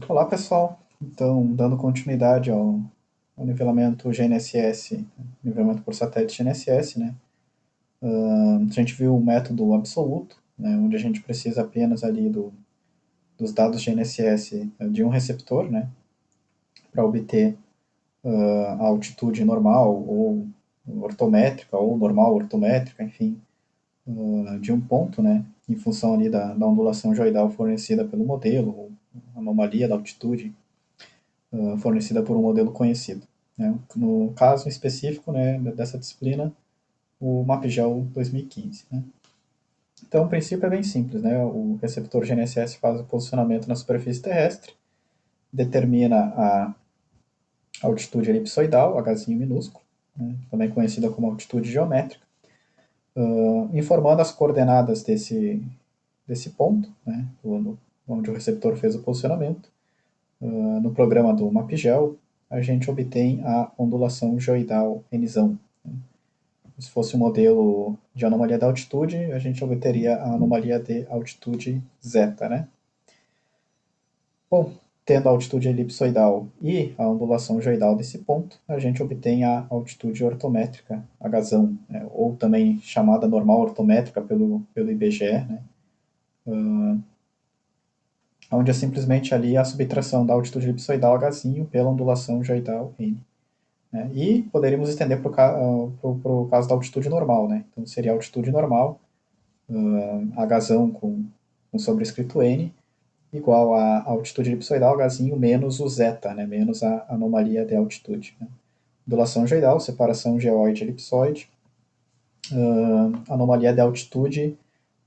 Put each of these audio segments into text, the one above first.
Olá, pessoal. Então, dando continuidade ao nivelamento GNSS, nivelamento por satélite GNSS, né? A gente viu o método absoluto, né, onde a gente precisa apenas ali dos dados GNSS de um receptor, né, para obter a altitude normal ou ortométrica ou normal ortométrica, enfim, de um ponto, né, em função ali da ondulação geoidal fornecida pelo modelo, ou anomalia da altitude fornecida por um modelo conhecido. Né? No caso específico, né, dessa disciplina, o MapGeol 2015. Né? Então, o princípio é bem simples. Né? O receptor GNSS faz o posicionamento na superfície terrestre, determina a altitude elipsoidal, Hzinho minúsculo, né, também conhecida como altitude geométrica, informando as coordenadas desse ponto, né, onde o receptor fez o posicionamento. No programa do MapGeol, a gente obtém a ondulação geoidal Nzão. Se fosse um modelo de anomalia da altitude, a gente obteria a anomalia de altitude zeta, né? Bom, tendo a altitude elipsoidal e a ondulação geoidal desse ponto, a gente obtém a altitude ortométrica, Hzão, né? Ou também chamada normal ortométrica pelo IBGE, né? Onde é simplesmente ali a subtração da altitude elipsoidal Hzinho pela ondulação geoidal N. Né? E poderíamos estender para o caso da altitude normal, né? Então seria a altitude normal, Hzão com sobrescrito N, igual a altitude elipsoidal Hzinho menos o zeta, né? Menos a anomalia de altitude. Né? Ondulação geoidal, separação geoide-elipsoide, anomalia de altitude,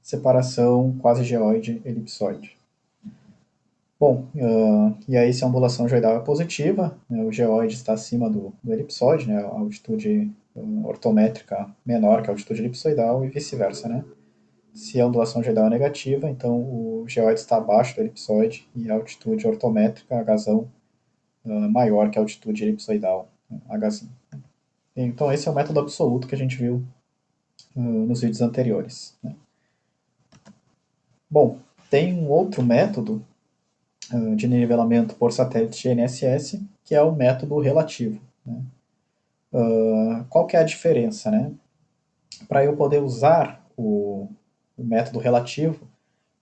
separação quase geoide-elipsoide. Bom, e aí se a ondulação geoidal é positiva, né, o geoide está acima do elipsoide, né, a altitude ortométrica menor que a altitude elipsoidal e vice-versa, né? Se a ondulação geoidal é negativa, então o geoide está abaixo do elipsoide e a altitude ortométrica, Hzão, maior que a altitude elipsoidal, Hzinho. Então esse é o método absoluto que a gente viu nos vídeos anteriores. Né? Bom, tem um outro método de nivelamento por satélite GNSS, que é o método relativo. Né? Qual que é a diferença? Né? Para eu poder usar o método relativo,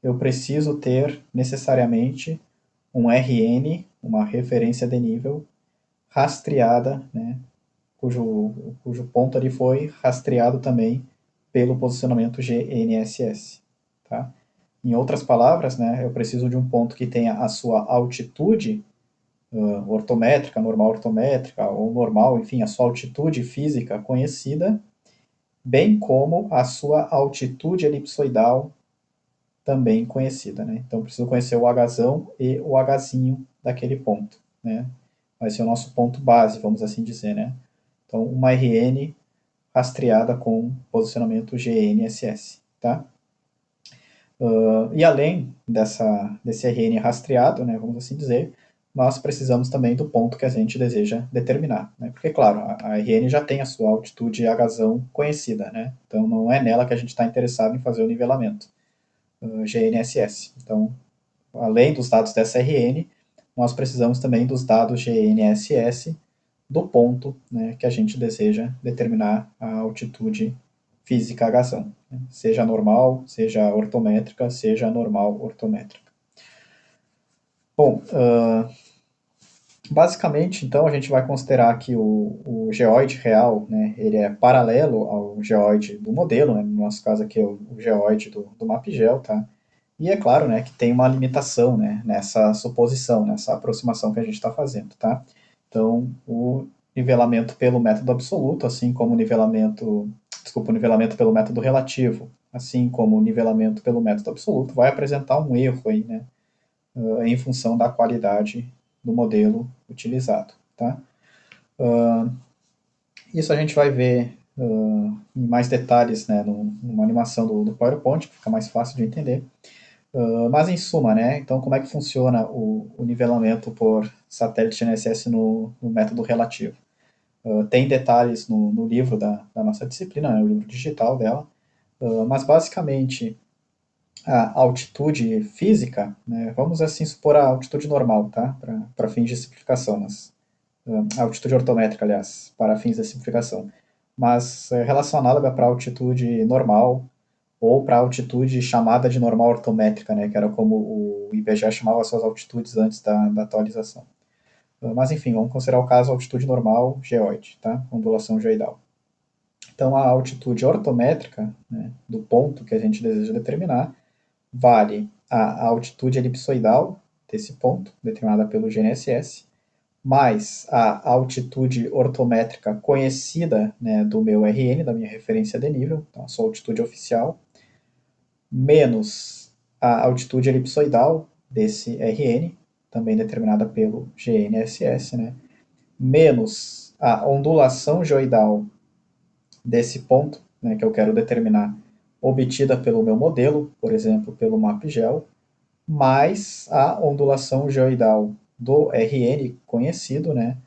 eu preciso ter necessariamente um RN, uma referência de nível, rastreada, né? cujo ponto ali foi rastreado também pelo posicionamento GNSS. Tá? Em outras palavras, né, eu preciso de um ponto que tenha a sua altitude ortométrica, normal ortométrica, ou normal, enfim, a sua altitude física conhecida, bem como a sua altitude elipsoidal também conhecida. Né? Então, preciso conhecer o Hzão e o Hzinho daquele ponto. Né? Vai ser o nosso ponto base, vamos assim dizer. Né? Então, uma RN rastreada com posicionamento GNSS. Tá? E além desse RN rastreado, né, vamos assim dizer, nós precisamos também do ponto que a gente deseja determinar. Né? Porque, claro, a RN já tem a sua altitude Hzão conhecida, né? Então não é nela que a gente está interessado em fazer o nivelamento GNSS. Então, além dos dados dessa RN, nós precisamos também dos dados GNSS do ponto, né, que a gente deseja determinar a altitude física Hzão, né? Seja normal, seja ortométrica, seja normal ortométrica. Bom, basicamente, então, a gente vai considerar que o geoide real, né, ele é paralelo ao geoide do modelo, né, no nosso caso aqui é o geoide do MapGeol, tá? E é claro, né, que tem uma limitação, né, nessa suposição, nessa aproximação que a gente está fazendo, tá? Então, o nivelamento pelo método absoluto, assim como o nivelamento pelo método relativo, assim como o nivelamento pelo método absoluto, vai apresentar um erro aí, né, em função da qualidade do modelo utilizado, tá? Isso a gente vai ver em mais detalhes, né, numa animação do PowerPoint, que fica mais fácil de entender. Mas em suma, né, então como é que funciona o nivelamento por satélite GNSS no método relativo? Tem detalhes no livro da nossa disciplina, né, o livro digital dela, mas basicamente a altitude física, né, vamos assim supor a altitude normal, tá? Para fins de simplificação, mas, a altitude ortométrica, aliás, para fins de simplificação. Mas relacionada para a altitude normal ou para a altitude chamada de normal ortométrica, né, que era como o IBGE chamava suas altitudes antes da atualização. Mas enfim, vamos considerar o caso altitude normal geoide, tá? Ondulação geoidal. Então a altitude ortométrica, né, do ponto que a gente deseja determinar vale a altitude elipsoidal desse ponto, determinada pelo GNSS, mais a altitude ortométrica conhecida, né, do meu RN, da minha referência de nível, então a sua altitude oficial, menos a altitude elipsoidal desse RN, também determinada pelo GNSS, né, menos a ondulação geoidal desse ponto, né, que eu quero determinar, obtida pelo meu modelo, por exemplo, pelo MapGel, mais a ondulação geoidal do RN conhecido, né,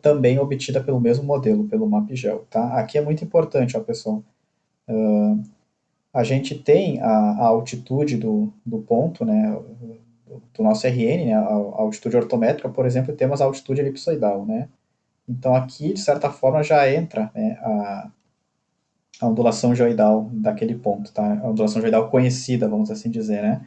também obtida pelo mesmo modelo, pelo MapGel. Tá? Aqui é muito importante, ó, pessoal. A gente tem a altitude do ponto, né, do nosso RN, né, a altitude ortométrica, por exemplo, e temos a altitude elipsoidal. Né? Então aqui, de certa forma, já entra, né, a ondulação geoidal daquele ponto, tá? A ondulação geoidal conhecida, vamos assim dizer, né?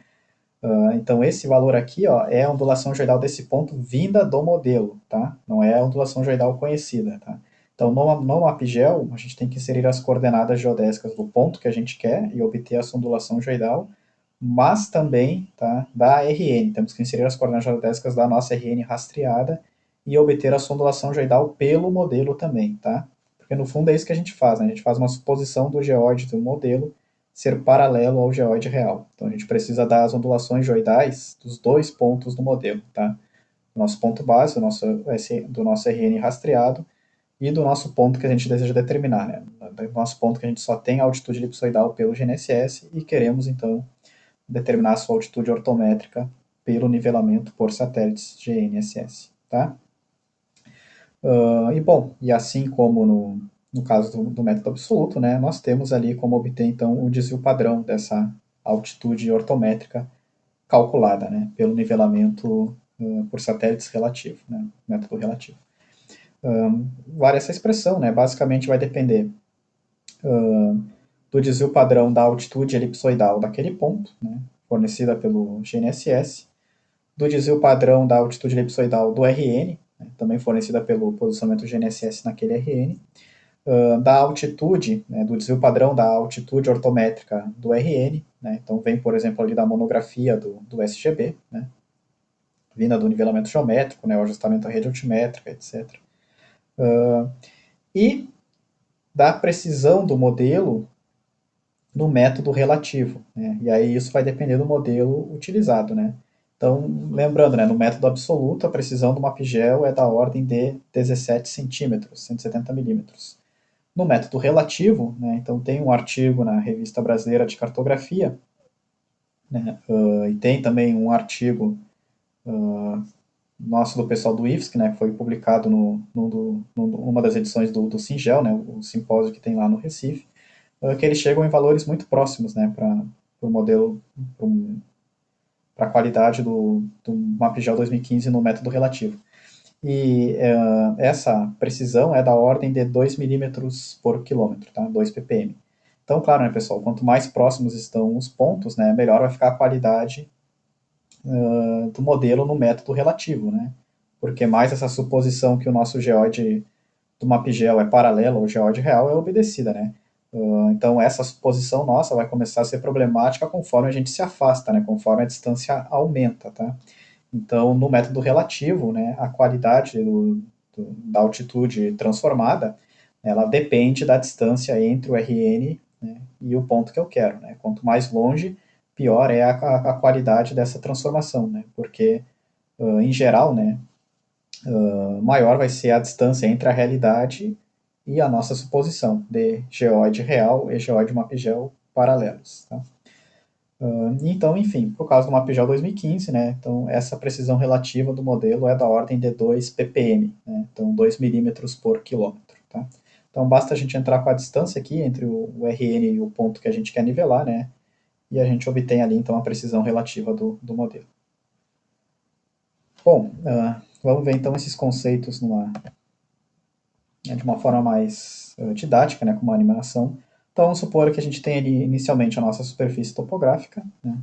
Então esse valor aqui, ó, é a ondulação geoidal desse ponto vinda do modelo, tá? Não é a ondulação geoidal conhecida, tá? Então no MapGel a gente tem que inserir as coordenadas geodésicas do ponto que a gente quer e obter essa ondulação geoidal, mas também, tá, da RN. Temos que inserir as coordenadas geodésicas da nossa RN rastreada e obter a sua ondulação geoidal pelo modelo também, tá? Porque no fundo é isso que a gente faz, né? A gente faz uma suposição do geóide do modelo ser paralelo ao geóide real. Então a gente precisa das ondulações geoidais dos dois pontos do modelo, tá? Do nosso ponto base, do nosso RN rastreado e do nosso ponto que a gente deseja determinar, né? Do nosso ponto que a gente só tem a altitude elipsoidal pelo GNSS e queremos então determinar a sua altitude ortométrica pelo nivelamento por satélites GNSS, tá? E bom, e assim como no caso do método absoluto, né, nós temos ali como obter então o desvio padrão dessa altitude ortométrica calculada, né, pelo nivelamento por satélites relativo, né, método relativo. Vale essa expressão, né, basicamente vai depender do desvio padrão da altitude elipsoidal daquele ponto, né, fornecida pelo GNSS, do desvio padrão da altitude elipsoidal do RN, né, também fornecida pelo posicionamento GNSS naquele RN, da altitude, né, do desvio padrão da altitude ortométrica do RN, né, então vem, por exemplo, ali da monografia do SGB, né, vinda do nivelamento geométrico, né, o ajustamento à rede altimétrica, etc. E da precisão do modelo no método relativo, né, e aí isso vai depender do modelo utilizado, né. Então, lembrando, né, no método absoluto, a precisão do MapGel é da ordem de 17 centímetros, 170 milímetros. No método relativo, né, então tem um artigo na Revista Brasileira de Cartografia, né, e tem também um artigo nosso do pessoal do IFSC, né, que foi publicado numa das edições do Singel, né, o simpósio que tem lá no Recife, que eles chegam em valores muito próximos, né, para o modelo, para a qualidade do MapGel 2015 no método relativo. E essa precisão é da ordem de 2 milímetros por quilômetro, tá? 2 ppm. Então, claro, né, pessoal, quanto mais próximos estão os pontos, né, melhor vai ficar a qualidade do modelo no método relativo, né? Porque mais essa suposição que o nosso geóide do MapGel é paralelo ao geóide real é obedecida, né? Então, essa suposição nossa vai começar a ser problemática conforme a gente se afasta, né? Conforme a distância aumenta, tá? Então, no método relativo, né, a qualidade da altitude transformada, ela depende da distância entre o RN, né, e o ponto que eu quero. Né? Quanto mais longe, pior é a qualidade dessa transformação, né? Porque, em geral, né, maior vai ser a distância entre a realidade e a nossa suposição de geóide real e geóide MapGel paralelos. Tá? Então, enfim, por causa do MapGel 2015, né, então essa precisão relativa do modelo é da ordem de 2 ppm, né, então 2 milímetros por quilômetro. Tá? Então basta a gente entrar com a distância aqui entre o RN e o ponto que a gente quer nivelar, né, e a gente obtém ali então a precisão relativa do modelo. Bom, vamos ver então esses conceitos de uma forma mais didática, né, com uma animação. Então vamos supor que a gente tem ali inicialmente a nossa superfície topográfica, né?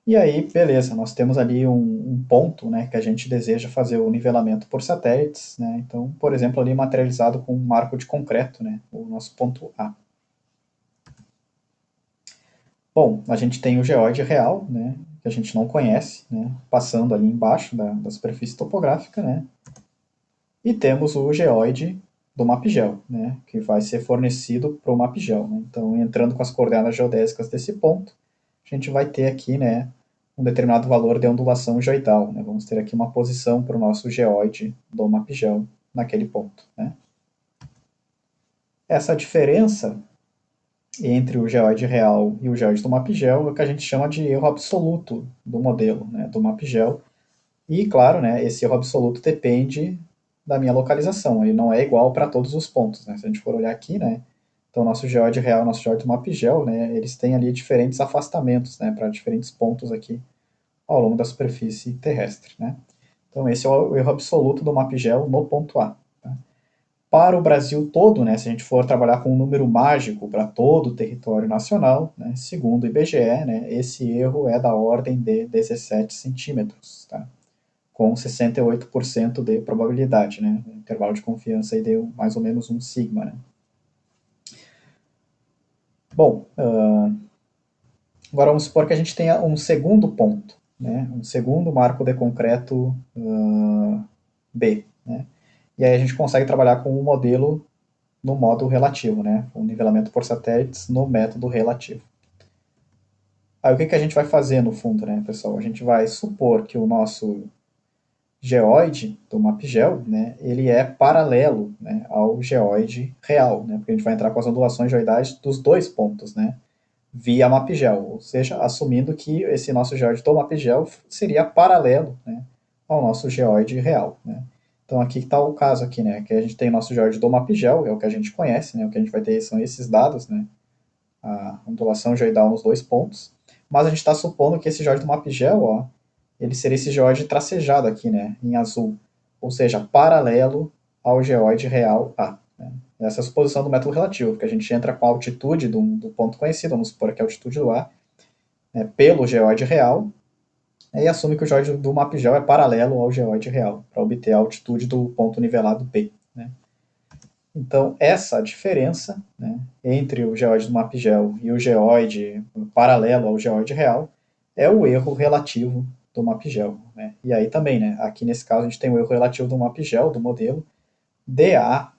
E aí, beleza, nós temos ali um ponto, né, que a gente deseja fazer o nivelamento por satélites, né? Então, por exemplo, ali materializado com um marco de concreto, né, o nosso ponto A. Bom, a gente tem o geóide real, né, que a gente não conhece, né, passando ali embaixo da superfície topográfica, né, e temos o geóide do MapGeol, né, que vai ser fornecido para o MapGeol. Né? Então, entrando com as coordenadas geodésicas desse ponto, a gente vai ter aqui, né, um determinado valor de ondulação geoidal. Né? Vamos ter aqui uma posição para o nosso geóide do MapGeol naquele ponto. Né? Essa diferença entre o geóide real e o geóide do MapGeol é o que a gente chama de erro absoluto do modelo, né, do MapGeol. E, claro, né, esse erro absoluto depende da minha localização. Ele não é igual para todos os pontos. Né? Se a gente for olhar aqui, né, então nosso geóide real e nosso geóide do MapGeol, né, eles têm ali diferentes afastamentos, né, para diferentes pontos aqui ao longo da superfície terrestre. Né? Então esse é o erro absoluto do MapGeol no ponto A. Tá? Para o Brasil todo, né, se a gente for trabalhar com um número mágico para todo o território nacional, né, segundo o IBGE, né, esse erro é da ordem de 17 centímetros. Tá? Com 68% de probabilidade, né? Intervalo de confiança aí deu mais ou menos um sigma, né? Bom, agora vamos supor que a gente tenha um segundo ponto, né? Um segundo marco de concreto B, né? E aí a gente consegue trabalhar com o modelo no modo relativo, né? O nivelamento por satélites no método relativo. Aí o que a gente vai fazer no fundo, né, pessoal? A gente vai supor que o nosso geóide do MapGeol, né, ele é paralelo, né, ao geóide real, né, porque a gente vai entrar com as ondulações geoidais dos dois pontos, né, via MapGeol, ou seja, assumindo que esse nosso geóide do MapGeol seria paralelo, né, ao nosso geóide real. Né. Então aqui está o caso aqui, né, que a gente tem o nosso geóide do MapGeol, é o que a gente conhece, né, o que a gente vai ter são esses dados, né, a ondulação geoidal nos dois pontos, mas a gente está supondo que esse geóide do MapGeol, ó, ele seria esse geóide tracejado aqui, né, em azul, ou seja, paralelo ao geóide real A. Né? Essa é a suposição do método relativo, porque a gente entra com a altitude do ponto conhecido, vamos supor que é a altitude do A, né, pelo geóide real, e assume que o geóide do MapGeol é paralelo ao geóide real, para obter a altitude do ponto nivelado B. Né? Então, essa diferença, né, entre o geóide do MapGeol e o geóide paralelo ao geóide real é o erro relativo do MapGeol. Né? E aí também, né, aqui nesse caso, a gente tem o erro relativo do MapGeol, do modelo, de A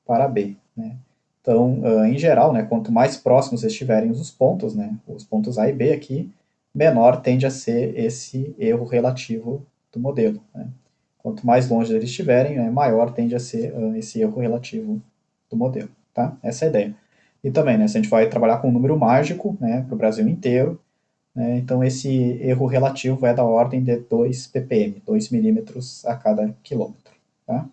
para B. Né? Então, em geral, né, quanto mais próximos estiverem os pontos, né, os pontos A e B aqui, menor tende a ser esse erro relativo do modelo. Né? Quanto mais longe eles estiverem, né, maior tende a ser esse erro relativo do modelo. Tá? Essa é a ideia. E também, né, se a gente vai trabalhar com um número mágico, né, para o Brasil inteiro, né, então esse erro relativo é da ordem de 2 ppm, 2 milímetros a cada quilômetro. Tá?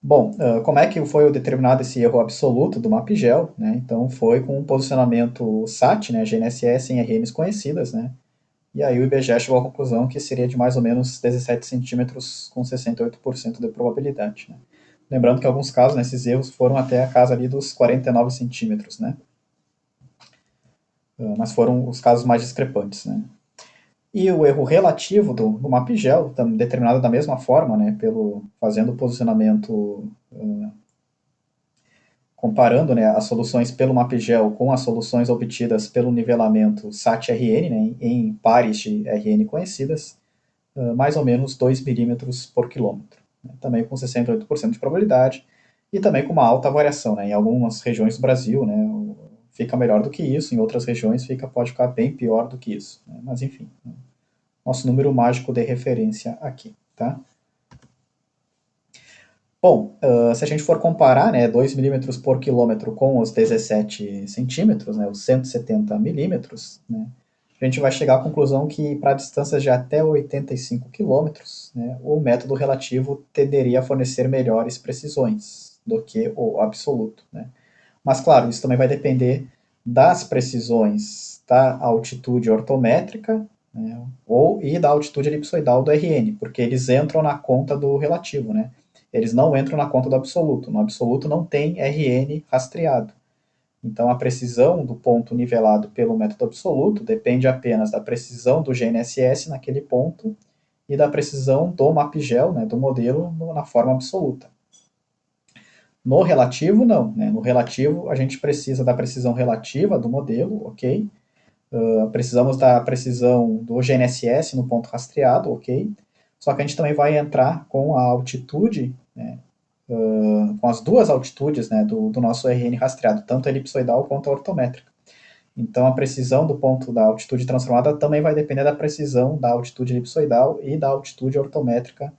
Bom, como é que foi determinado esse erro absoluto do MapGeol? Né? Então foi com um posicionamento SAT, né, GNSS em RNs conhecidas, né? E aí o IBGE chegou à conclusão que seria de mais ou menos 17 centímetros com 68% de probabilidade. Né? Lembrando que em alguns casos, né, esses erros foram até a casa ali dos 49 centímetros, né? Mas foram os casos mais discrepantes. Né? E o erro relativo do MapGeol, determinado da mesma forma, né, fazendo o posicionamento, comparando, né, as soluções pelo MapGeol com as soluções obtidas pelo nivelamento SAT-RN, né, em pares de RN conhecidas, mais ou menos 2 milímetros por quilômetro. Né, também com 68% de probabilidade e também com uma alta variação. Né, em algumas regiões do Brasil, né, fica melhor do que isso, em outras regiões pode ficar bem pior do que isso. Né, mas enfim, nosso número mágico de referência aqui. Tá? Bom, se a gente for comparar, né, 2 milímetros por quilômetro com os 17 centímetros, né, os 170 milímetros, né, a gente vai chegar à conclusão que para distâncias de até 85 quilômetros, né, o método relativo tenderia a fornecer melhores precisões do que o absoluto. Né. Mas, claro, isso também vai depender das precisões da altitude ortométrica, né, e da altitude elipsoidal do RN, porque eles entram na conta do relativo, né? Eles não entram na conta do absoluto. No absoluto não tem RN rastreado. Então, a precisão do ponto nivelado pelo método absoluto depende apenas da precisão do GNSS naquele ponto e da precisão do MapGel, né, do modelo, na forma absoluta. No relativo, não. Né? No relativo, a gente precisa da precisão relativa do modelo, ok? Precisamos da precisão do GNSS no ponto rastreado, ok? Só que a gente também vai entrar com a altitude, né, com as duas altitudes, né, do nosso RN rastreado, tanto a elipsoidal quanto a ortométrica. Então, a precisão do ponto da altitude transformada também vai depender da precisão da altitude elipsoidal e da altitude ortométrica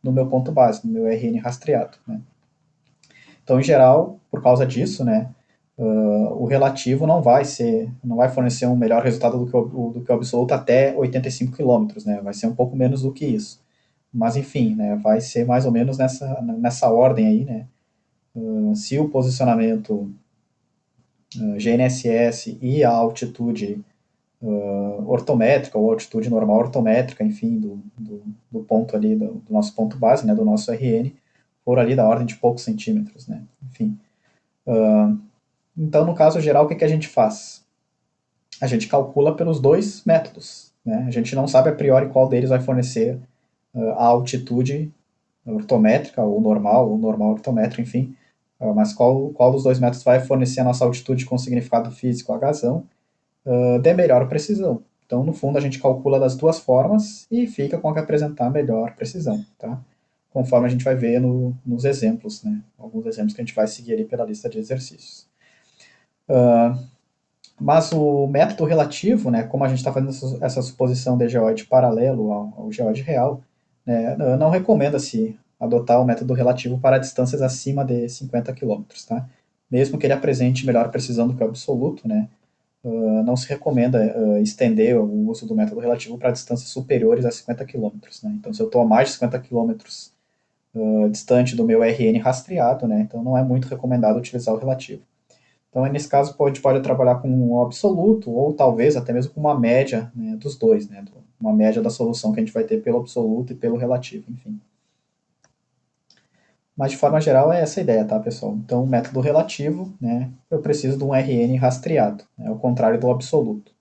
no meu ponto base, no meu RN rastreado. Né? Então, em geral, por causa disso, né, o relativo não vai fornecer um melhor resultado do que o absoluto até 85 quilômetros, né? Vai ser um pouco menos do que isso. Mas, enfim, né, vai ser mais ou menos nessa ordem aí, né? Se o posicionamento GNSS e a altitude ortométrica, ou altitude normal ortométrica, enfim, do ponto ali, do nosso ponto base, né, do nosso RN, for ali da ordem de poucos centímetros, né? Enfim. Então, no caso geral, o que a gente faz? A gente calcula pelos dois métodos. Né? A gente não sabe a priori qual deles vai fornecer a altitude ortométrica, ou normal ortométrica, enfim, mas qual dos dois métodos vai fornecer a nossa altitude com significado físico, a razão, de melhor precisão. Então, no fundo, a gente calcula das duas formas e fica com a que apresentar melhor precisão, tá? Conforme a gente vai ver nos exemplos, né? Alguns exemplos que a gente vai seguir ali pela lista de exercícios. Mas o método relativo, né, como a gente está fazendo essa suposição de geóide paralelo ao geóide real, né, não recomenda-se adotar o método relativo para distâncias acima de 50 quilômetros. Tá? Mesmo que ele apresente melhor precisão do que o absoluto, né, não se recomenda estender o uso do método relativo para distâncias superiores a 50 quilômetros. Né? Então, se eu estou a mais de 50 quilômetros distante do meu RN rastreado, né, então não é muito recomendado utilizar o relativo. Então, nesse caso, a gente pode trabalhar com um absoluto, ou talvez até mesmo com uma média, né, dos dois, né, uma média da solução que a gente vai ter pelo absoluto e pelo relativo, enfim. Mas, de forma geral, é essa a ideia, tá, pessoal? Então, o método relativo, né, eu preciso de um RN rastreado, né, ao contrário do absoluto.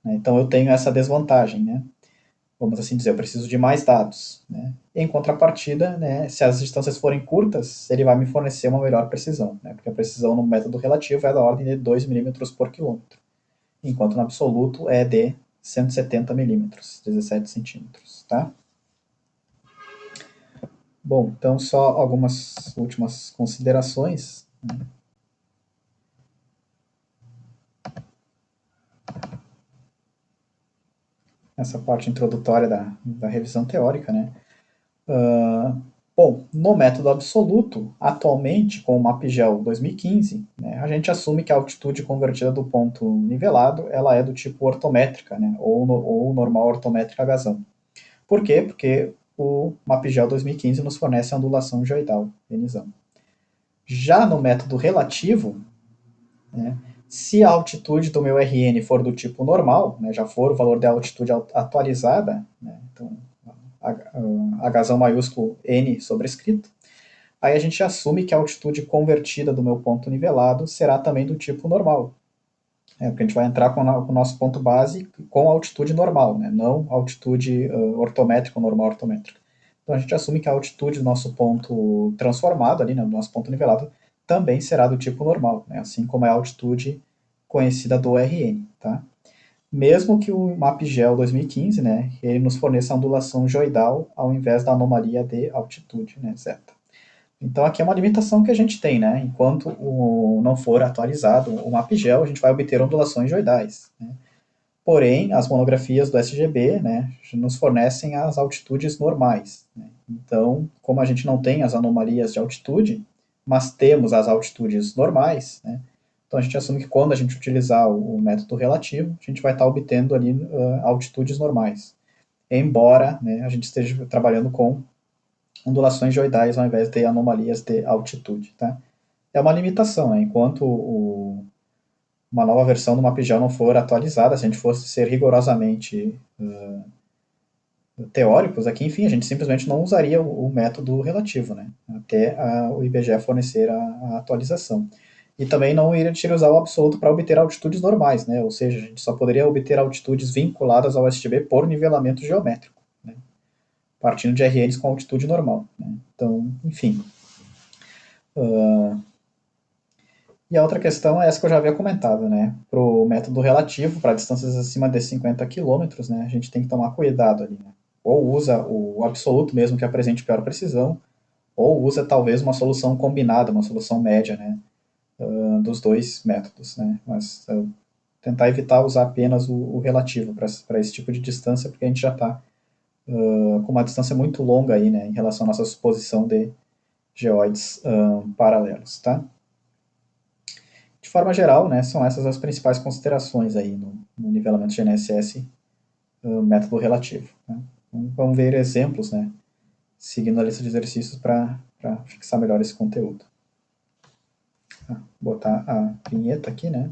Né, então, eu tenho essa desvantagem, né? Vamos assim dizer, eu preciso de mais dados. Né? Em contrapartida, né, se as distâncias forem curtas, ele vai me fornecer uma melhor precisão, né? Porque a precisão no método relativo é da ordem de 2 milímetros por quilômetro, enquanto no absoluto é de 170 milímetros, 17 centímetros. Tá? Bom, então só algumas últimas considerações. Né? Essa parte introdutória da revisão teórica, né? Bom, no método absoluto, atualmente, com o MapGel 2015, né, a gente assume que a altitude convertida do ponto nivelado ela é do tipo ortométrica, né, ou normal ortométrica razão. Por quê? Porque o MapGel 2015 nos fornece a ondulação geoidal, Venizão. Já no método relativo, né, se a altitude do meu RN for do tipo normal, né, já for o valor de altitude atualizada, né, então Hzão maiúsculo N sobrescrito, aí a gente assume que a altitude convertida do meu ponto nivelado será também do tipo normal. Porque a gente vai entrar com o nosso ponto base com altitude normal, né? Não altitude ortométrica ou normal ortométrica. Então a gente assume que a altitude do nosso ponto transformado, ali, né, do nosso ponto nivelado, também será do tipo normal, né? Assim como é a altitude conhecida do RN. Tá? Mesmo que o MapGel 2015, né, ele nos forneça a ondulação geoidal ao invés da anomalia de altitude, né, zeta. Então aqui é uma limitação que a gente tem, né? Enquanto não for atualizado o MapGel, a gente vai obter ondulações geoidais. Né? Porém, as monografias do SGB, né, nos fornecem as altitudes normais. Né? Então, como a gente não tem as anomalias de altitude, mas temos as altitudes normais, né? Então a gente assume que quando a gente utilizar o método relativo, a gente vai estar obtendo ali altitudes normais. Embora, né, a gente esteja trabalhando com ondulações geoidais ao invés de anomalias de altitude. Tá? é uma limitação, né? Enquanto uma nova versão do MapGeol não for atualizada, se a gente fosse ser rigorosamente teóricos aqui, enfim, a gente simplesmente não usaria o método relativo, né? Até o IBGE fornecer a atualização. E também não iria usar o absoluto para obter altitudes normais, né? Ou seja, a gente só poderia obter altitudes vinculadas ao STB por nivelamento geométrico, né? Partindo de RNs com altitude normal, né? Então, enfim. E a outra questão é essa que eu já havia comentado, né? Para o método relativo, para distâncias acima de 50 quilômetros, né? A gente tem que tomar cuidado ali, né? Ou usa o absoluto mesmo que apresente pior precisão, ou usa talvez uma solução combinada, uma solução média, né? Dos dois métodos, né? Mas tentar evitar usar apenas o relativo para esse tipo de distância, porque a gente já está com uma distância muito longa aí, né? Em relação à nossa suposição de geóides paralelos, tá? De forma geral, né, são essas as principais considerações aí no nivelamento GNSS método relativo. Né? Então, vamos ver exemplos, né, seguindo a lista de exercícios para fixar melhor esse conteúdo. Vou botar a vinheta aqui, né?